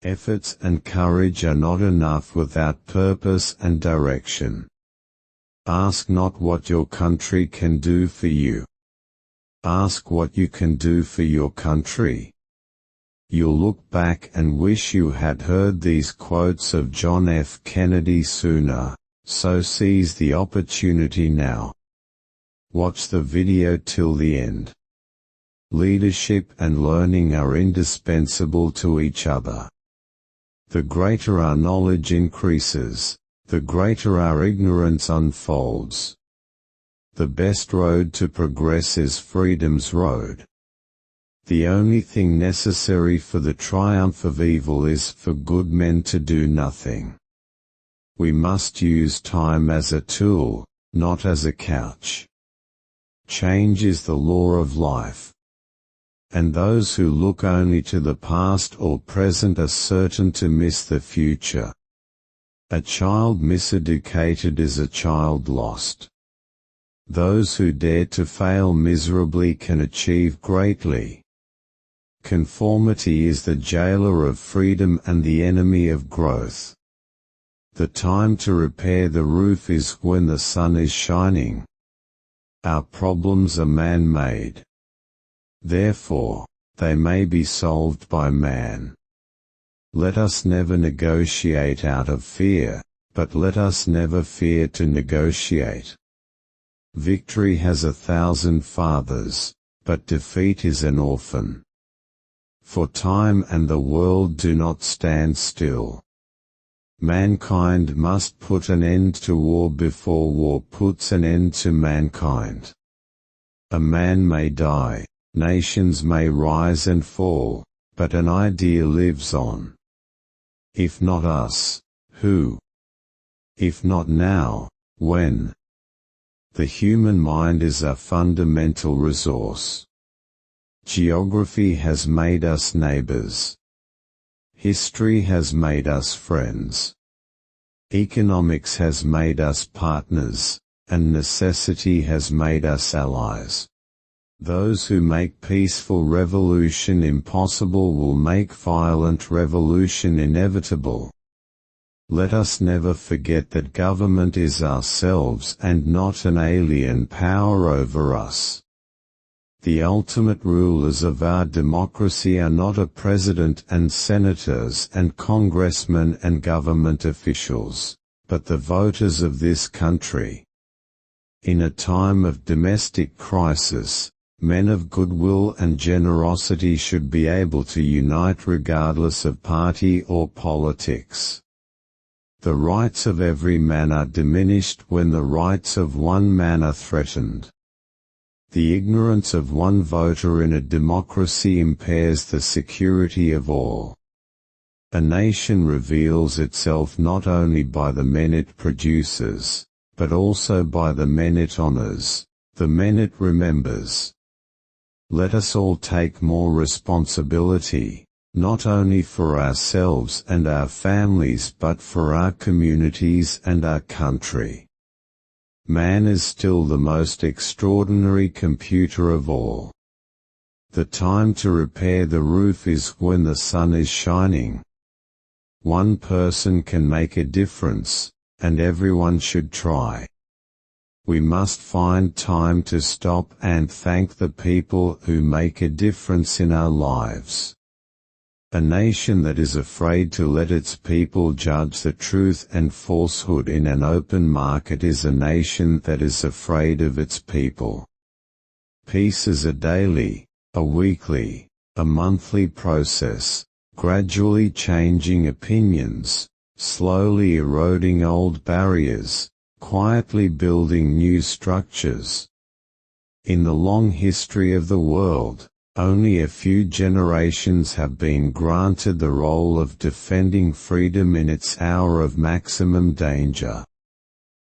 Efforts and courage are not enough without purpose and direction. Ask not what your country can do for you. Ask what you can do for your country. You'll look back and wish you had heard these quotes of John F. Kennedy sooner, so seize the opportunity now. Watch the video till the end. Leadership and learning are indispensable to each other. The greater our knowledge increases, the greater our ignorance unfolds. The best road to progress is freedom's road. The only thing necessary for the triumph of evil is for good men to do nothing. We must use time as a tool, not as a couch. Change is the law of life. And those who look only to the past or present are certain to miss the future. A child miseducated is a child lost. Those who dare to fail miserably can achieve greatly. Conformity is the jailer of freedom and the enemy of growth. The time to repair the roof is when the sun is shining. Our problems are man-made. Therefore, they may be solved by man. Let us never negotiate out of fear, but let us never fear to negotiate. Victory has 1,000 fathers, but defeat is an orphan. For time and the world do not stand still. Mankind must put an end to war before war puts an end to mankind. A man may die, nations may rise and fall, but an idea lives on. If not us, who? If not now, when? The human mind is a fundamental resource. Geography has made us neighbors. History has made us friends. Economics has made us partners, and necessity has made us allies. Those who make peaceful revolution impossible will make violent revolution inevitable. Let us never forget that government is ourselves and not an alien power over us. The ultimate rulers of our democracy are not a president and senators and congressmen and government officials, but the voters of this country. In a time of domestic crisis, men of goodwill and generosity should be able to unite regardless of party or politics. The rights of every man are diminished when the rights of one man are threatened. The ignorance of one voter in a democracy impairs the security of all. A nation reveals itself not only by the men it produces, but also by the men it honors, the men it remembers. Let us all take more responsibility, not only for ourselves and our families but for our communities and our country. Man is still the most extraordinary computer of all. The time to repair the roof is when the sun is shining. One person can make a difference, and everyone should try. We must find time to stop and thank the people who make a difference in our lives. A nation that is afraid to let its people judge the truth and falsehood in an open market is a nation that is afraid of its people. Peace is a daily, a weekly, a monthly process, gradually changing opinions, slowly eroding old barriers, quietly building new structures. In the long history of the world, only a few generations have been granted the role of defending freedom in its hour of maximum danger.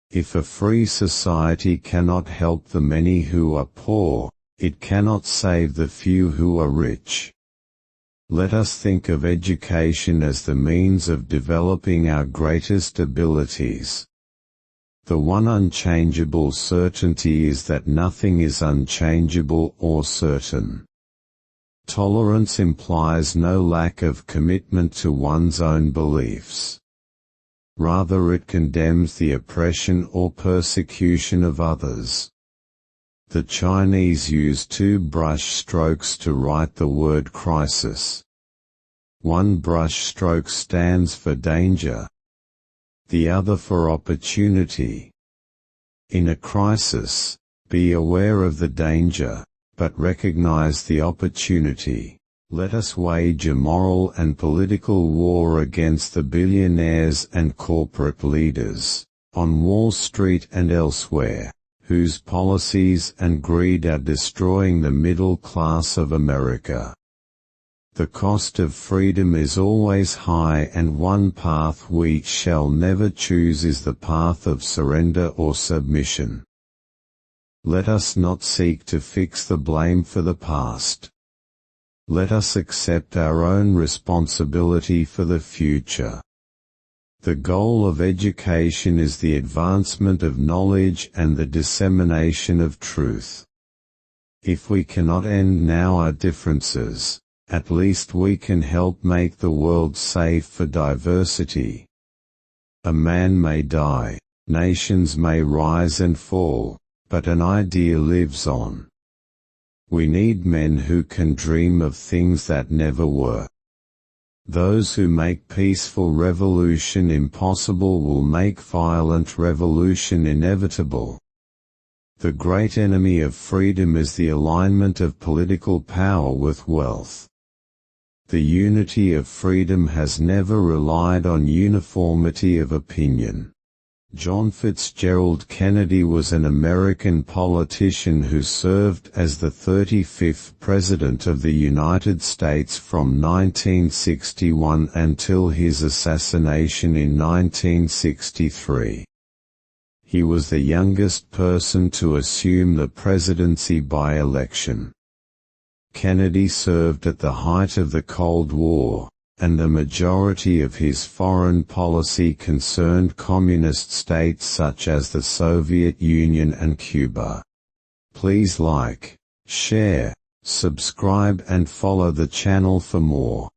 If a free society cannot help the many who are poor, it cannot save the few who are rich. Let us think of education as the means of developing our greatest abilities. The one unchangeable certainty is that nothing is unchangeable or certain. Tolerance implies no lack of commitment to one's own beliefs. Rather, it condemns the oppression or persecution of others. The Chinese use two brush strokes to write the word crisis. One brush stroke stands for danger, the other for opportunity. In a crisis, be aware of the danger, but recognize the opportunity. Let us wage a moral and political war against the billionaires and corporate leaders, on Wall Street and elsewhere, whose policies and greed are destroying the middle class of America. The cost of freedom is always high, and one path we shall never choose is the path of surrender or submission. Let us not seek to fix the blame for the past. Let us accept our own responsibility for the future. The goal of education is the advancement of knowledge and the dissemination of truth. If we cannot end now our differences, at least we can help make the world safe for diversity. A man may die, nations may rise and fall, but an idea lives on. We need men who can dream of things that never were. Those who make peaceful revolution impossible will make violent revolution inevitable. The great enemy of freedom is the alignment of political power with wealth. The unity of freedom has never relied on uniformity of opinion. John Fitzgerald Kennedy was an American politician who served as the 35th President of the United States from 1961 until his assassination in 1963. He was the youngest person to assume the presidency by election. Kennedy served at the height of the Cold War, and the majority of his foreign policy concerned communist states such as the Soviet Union and Cuba. Please like, share, subscribe and follow the channel for more.